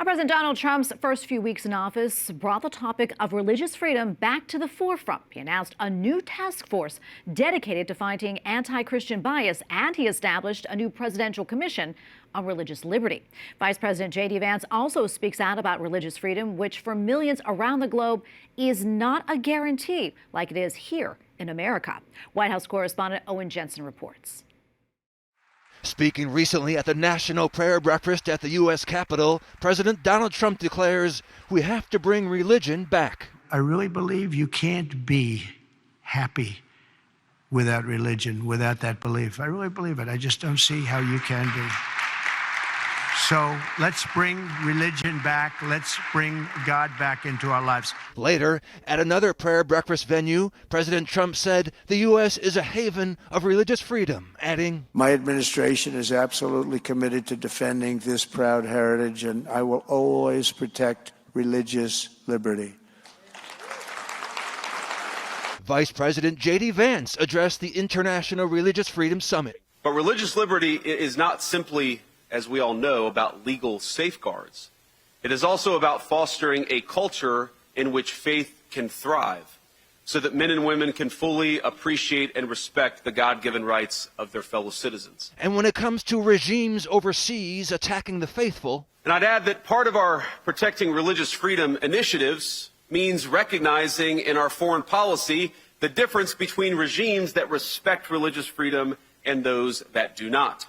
President Donald Trump's first few weeks in office brought the topic of religious freedom back to the forefront. He announced a new task force dedicated to fighting anti-Christian bias, and he established a new presidential commission on religious liberty. Vice President JD Vance also speaks out about religious freedom, which for millions around the globe is not a guarantee like it is here in America. White House Correspondent Owen Jensen reports. Speaking recently at the National Prayer Breakfast at the U.S. Capitol, President Donald Trump declares we have to bring religion back. I really believe you can't be happy without religion, without that belief. I really believe it. I just don't see how you can be. So let's bring religion back. Let's bring God back into our lives. Later, at another prayer breakfast venue, President Trump said the U.S. is a haven of religious freedom, adding, "My administration is absolutely committed to defending this proud heritage, and I will always protect religious liberty." Vice President JD Vance addressed the International Religious Freedom Summit. But religious liberty is not simply, as we all know, about legal safeguards. It is also about fostering a culture in which faith can thrive, so that men and women can fully appreciate and respect the God-given rights of their fellow citizens. And when it comes to regimes overseas attacking the faithful, and I'd add that part of our protecting religious freedom initiatives means recognizing in our foreign policy the difference between regimes that respect religious freedom and those that do not.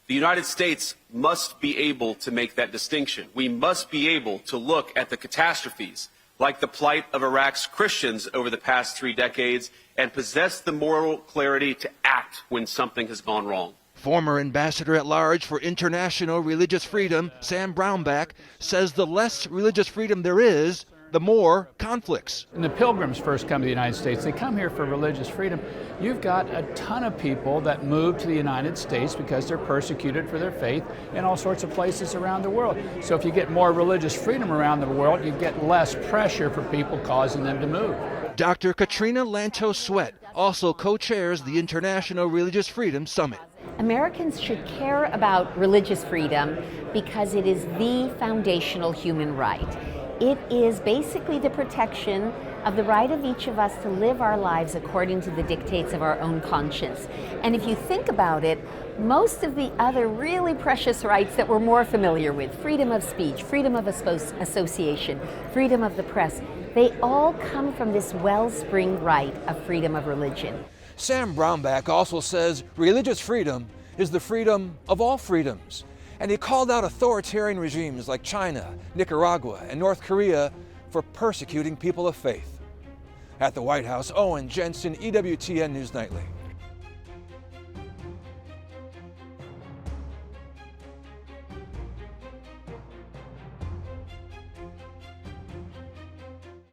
The United States must be able to make that distinction. We must be able to look at the catastrophes, like the plight of Iraq's Christians over the past 3 decades, and possess the moral clarity to act when something has gone wrong. Former Ambassador at Large for International Religious Freedom, Sam Brownback, says the less religious freedom there is, the more conflicts. When the pilgrims first come to the United States, they come here for religious freedom. You've got a ton of people that move to the United States because they're persecuted for their faith in all sorts of places around the world. So if you get more religious freedom around the world, you get less pressure for people causing them to move. Dr. Katrina Lantos Swett also co-chairs the International Religious Freedom Summit. Americans should care about religious freedom because it is the foundational human right. It is basically the protection of the right of each of us to live our lives according to the dictates of our own conscience. And if you think about it, most of the other really precious rights that we're more familiar with, freedom of speech, freedom of association, freedom of the press, they all come from this wellspring right of freedom of religion. Sam Brownback also says religious freedom is the freedom of all freedoms. And he called out authoritarian regimes like China, Nicaragua, and North Korea for persecuting people of faith. At the White House, Owen Jensen, EWTN News Nightly.